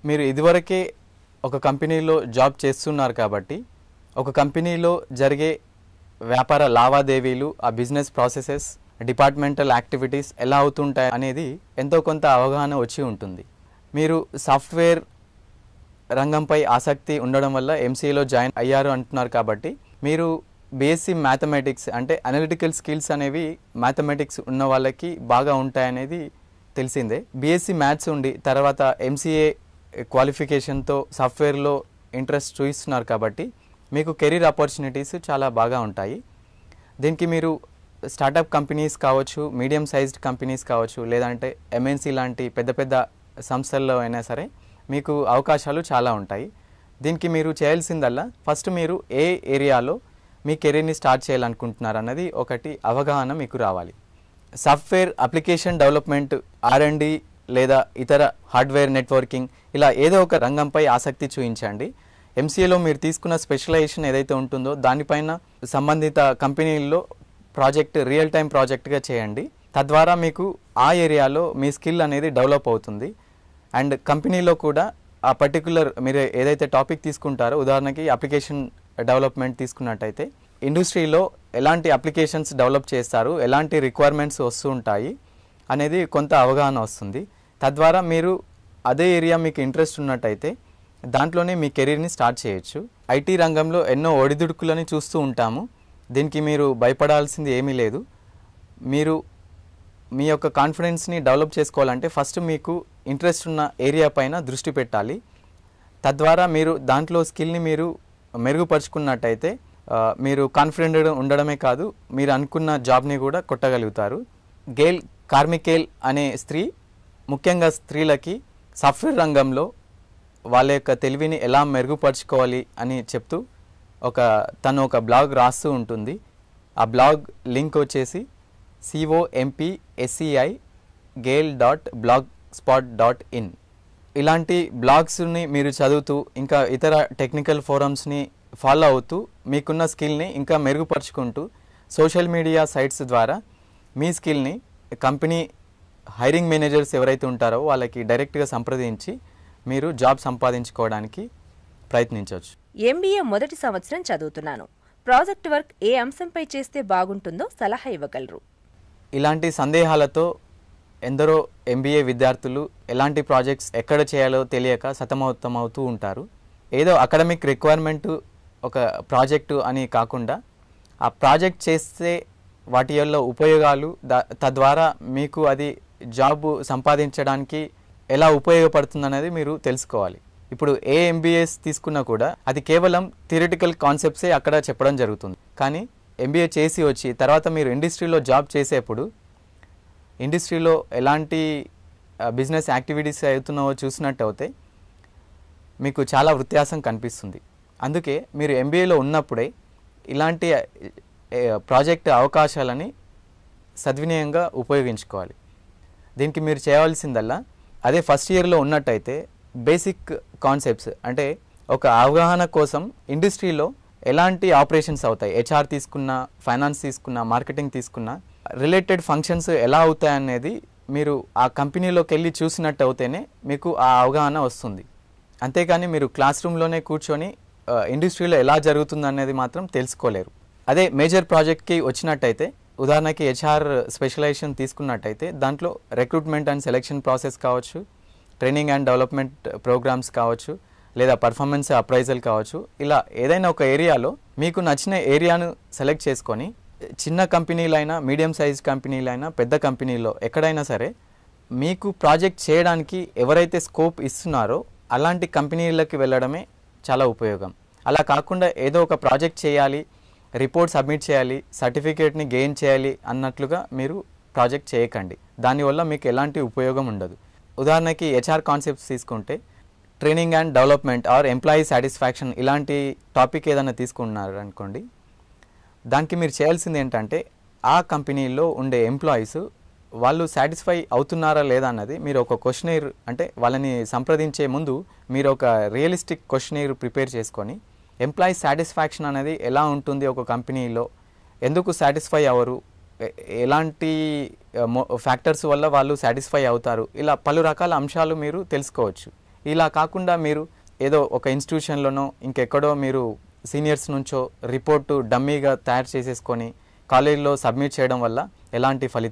మీరు ఇదివరకే ఒక కంపెనీలో జాబ్ చేస్తున్నారు కాబట్టి ఒక కంపెనీలో జరిగే వ్యాపార లావాదేవీలు, ఆ బిజినెస్ ప్రాసెసెస్, డిపార్ట్మెంటల్ యాక్టివిటీస్ ఎలా అవుతుంటాయి అనేది ఎంతో కొంత అవగాహన వచ్చి ఉంటుంది. మీరు సాఫ్ట్వేర్ రంగంపై ఆసక్తి ఉండడం వల్ల ఎంసీఏలో జాయిన్ అయ్యారు అంటున్నారు కాబట్టి మీరు బీఎస్సీ మ్యాథమెటిక్స్ అంటే అనలిటికల్ స్కిల్స్ అనేవి మ్యాథమెటిక్స్ ఉన్న వాళ్ళకి బాగా ఉంటాయనేది తెలిసిందే. బీఎస్సీ మ్యాథ్స్ ఉండి తర్వాత ఎంసీఏ క్వాలిఫికేషన్తో సాఫ్ట్వేర్లో ఇంట్రెస్ట్ చూపిస్తున్నారు కాబట్టి మీకు కెరీర్ ఆపర్చునిటీస్ చాలా బాగా ఉంటాయి. దీనికి మీరు స్టార్టప్ కంపెనీస్ కావచ్చు, మీడియం సైజ్డ్ కంపెనీస్ కావచ్చు, లేదంటే ఎంఎన్సీ లాంటి పెద్ద పెద్ద సంస్థల్లో అయినా సరే మీకు అవకాశాలు చాలా ఉంటాయి. దీనికి మీరు చేయాల్సిందల్లా ఫస్ట్ మీరు ఏ ఏరియాలో మీ కెరీర్ని స్టార్ట్ చేయాలనుకుంటున్నారు అన్నది ఒకటి అవగాహన మీకు రావాలి. సాఫ్ట్వేర్ అప్లికేషన్ డెవలప్మెంట్, R&D లేదా ఇతర హార్డ్వేర్ నెట్వర్కింగ్ ఇలా ఏదో ఒక రంగంపై ఆసక్తి చూపించండి. ఎంసీఏలో మీరు తీసుకున్న స్పెషలైజేషన్ ఏదైతే ఉంటుందో దానిపైన సంబంధిత కంపెనీల్లో ప్రాజెక్ట్ రియల్ టైం ప్రాజెక్ట్గా చేయండి. తద్వారా మీకు ఆ ఏరియాలో మీ స్కిల్ అనేది డెవలప్ అవుతుంది. అండ్ కంపెనీలో కూడా ఆ పర్టికులర్ మీరు ఏదైతే టాపిక్ తీసుకుంటారో, ఉదాహరణకి అప్లికేషన్ డెవలప్మెంట్ తీసుకున్నట్టయితే ఇండస్ట్రీలో ఎలాంటి అప్లికేషన్స్ డెవలప్ చేస్తారు, ఎలాంటి రిక్వైర్మెంట్స్ వస్తూ ఉంటాయి అనేది కొంత అవగాహన వస్తుంది. తద్వారా మీరు అదే ఏరియా మీకు ఇంట్రెస్ట్ ఉన్నట్టయితే దాంట్లోనే మీ కెరీర్ని స్టార్ట్ చేయొచ్చు. ఐటీ రంగంలో ఎన్నో ఒడిదుడుకులని చూస్తూ ఉంటాము. దీనికి మీరు భయపడాల్సింది ఏమీ లేదు. మీరు మీ యొక్క కాన్ఫిడెన్స్ని డెవలప్ చేసుకోవాలంటే ఫస్ట్ మీకు ఇంట్రెస్ట్ ఉన్న ఏరియా పైన దృష్టి పెట్టాలి. తద్వారా మీరు దాంట్లో స్కిల్ని మీరు మెరుగుపరుచుకున్నట్టయితే మీరు కాన్ఫిడెంట్ ఉండడమే కాదు, మీరు అనుకున్న జాబ్ని కూడా కొట్టగలుగుతారు. గేల్ కార్మికేల్ అనే స్త్రీ ముఖ్యంగా స్త్రీలకి సాఫ్ట్వేర్ రంగంలో వాళ్ళ యొక్క తెలివిని ఎలా మెరుగుపరుచుకోవాలి అని చెప్తూ తను ఒక బ్లాగ్ రాస్తూ ఉంటుంది. ఆ బ్లాగ్ లింక్ వచ్చేసి compegale.blogspot.in. ఇలాంటి బ్లాగ్స్ని మీరు చదువుతూ ఇంకా ఇతర టెక్నికల్ ఫోరమ్స్ని ఫాలో అవుతూ మీకున్న స్కిల్ని ఇంకా మెరుగుపరుచుకుంటూ సోషల్ మీడియా సైట్స్ ద్వారా మీ స్కిల్ని కంపెనీ హైరింగ్ మేనేజర్స్ ఎవరైతే ఉంటారో వాళ్ళకి డైరెక్ట్గా సంప్రదించి మీరు జాబ్ సంపాదించుకోవడానికి ప్రయత్నించవచ్చు. ఎంబీఏ మొదటి సంవత్సరం చదువుతున్నాను. ప్రాజెక్ట్ వర్క్ ఏ అంశంపై చేస్తే బాగుంటుందో సలహా ఇవ్వగలరు? ఇలాంటి సందేహాలతో ఎందరో ఎంబీఏ విద్యార్థులు ఎలాంటి ప్రాజెక్ట్స్ ఎక్కడ చేయాలో తెలియక సతమతమవుతూ ఉంటారు. ఏదో అకాడమిక్ రిక్వైర్మెంట్ ఒక ప్రాజెక్టు అని కాకుండా ఆ ప్రాజెక్ట్ చేస్తే వాటి వల్ల ఉపయోగాలు, తద్వారా మీకు అది జాబ్ సంపాదించడానికి ఎలా ఉపయోగపడుతుంది అనేది మీరు తెలుసుకోవాలి. ఇప్పుడు ఏ ఎంబీఏస్ తీసుకున్నా కూడా అది కేవలం థియరిటికల్ కాన్సెప్ట్సే అక్కడ చెప్పడం జరుగుతుంది. కానీ ఎంబీఏ చేసి వచ్చి తర్వాత మీరు ఇండస్ట్రీలో జాబ్ చేసేప్పుడు ఇండస్ట్రీలో ఎలాంటి బిజినెస్ యాక్టివిటీస్ అవుతున్నావో చూసినట్టు అయితే మీకు చాలా వ్యత్యాసం కనిపిస్తుంది. అందుకే మీరు ఎంబీఏలో ఉన్నప్పుడే ఇలాంటి ప్రాజెక్ట్ అవకాశాలని సద్వినియంగా ఉపయోగించుకోవాలి. దీనికి మీరు చేయవలసిందల్లా అదే ఫస్ట్ ఇయర్లో ఉన్నట్టయితే బేసిక్ కాన్సెప్ట్స్ అంటే ఒక అవగాహన కోసం ఇండస్ట్రీలో ఎలాంటి ఆపరేషన్స్ అవుతాయి, హెచ్ఆర్ తీసుకున్నా, ఫైనాన్స్ తీసుకున్నా, మార్కెటింగ్ తీసుకున్నా రిలేటెడ్ ఫంక్షన్స్ ఎలా అవుతాయి అనేది మీరు ఆ కంపెనీలోకి వెళ్ళి చూసినట్టు అయితేనే మీకు ఆ అవగాహన వస్తుంది. అంతేకాని మీరు క్లాస్ రూమ్లోనే కూర్చొని ఇండస్ట్రీలో ఎలా జరుగుతుంది అనేది మాత్రం తెలుసుకోలేరు. అదే మేజర్ ప్రాజెక్ట్కి వచ్చినట్టయితే ఉదాహరణకి హెచ్ఆర్ స్పెషలైజేషన్ తీసుకున్నట్టయితే దాంట్లో రిక్రూట్మెంట్ అండ్ సెలెక్షన్ ప్రాసెస్ కావచ్చు, ట్రైనింగ్ అండ్ డెవలప్మెంట్ ప్రోగ్రామ్స్ కావచ్చు, లేదా పర్ఫార్మెన్స్ అప్రైజల్ కావచ్చు, ఇలా ఏదైనా ఒక ఏరియాలో మీకు నచ్చిన ఏరియాను సెలెక్ట్ చేసుకొని చిన్న కంపెనీలైనా, మీడియం సైజ్ కంపెనీలైనా, పెద్ద కంపెనీలో ఎక్కడైనా సరే మీకు ప్రాజెక్ట్ చేయడానికి ఎవరైతే స్కోప్ ఇస్తున్నారో అలాంటి కంపెనీలకి వెళ్ళడమే చాలా ఉపయోగం. అలా కాకుండా ఏదో ఒక ప్రాజెక్ట్ చేయాలి, రిపోర్ట్ సబ్మిట్ చేయాలి, సర్టిఫికేట్ని గెయిన్ చేయాలి అన్నట్లుగా మీరు ప్రాజెక్ట్ చేయకండి. దానివల్ల మీకు ఎలాంటి ఉపయోగం ఉండదు. ఉదాహరణకి హెచ్ఆర్ కాన్సెప్ట్స్ తీసుకుంటే training and development or employee satisfaction ఇలాంటి టాపిక్ ఏదైనా తీసుకున్నారు అనుకోండి, దానికి మీరు చేయాల్సింది ఏంటంటే ఆ కంపెనీలో ఉండే ఎంప్లాయీస్ వాళ్ళు సాటిస్ఫై అవుతున్నారా లేదా అన్నది మీరు ఒక క్వశ్చనైర్, అంటే వాళ్ళని సంప్రదించే ముందు మీరు ఒక రియలిస్టిక్ క్వశ్చనైర్ ప్రిపేర్ చేసుకొని ఎంప్లాయీ సాటిస్ఫాక్షన్ అనేది ఎలా ఉంటుంది ఒక కంపెనీలో, ఎందుకు సాటిస్ఫై అవ్వరు, ఎలాంటి ఫ్యాక్టర్స్ వల్ల వాళ్ళు సాటిస్ఫై అవుతారు, ఇలా పలు రకాల అంశాలు మీరు తెలుసుకోవచ్చు. ఇలా కాకుండా మీరు ఏదో ఒక ఇన్స్టిట్యూషన్లోనో ఇంకెక్కడో మీరు సీనియర్స్ నుంచో రిపోర్టు డమ్మీగా తయారు చేసేసుకొని కాలేజీలో సబ్మిట్ చేయడం వల్ల ఎలాంటి ఫలితం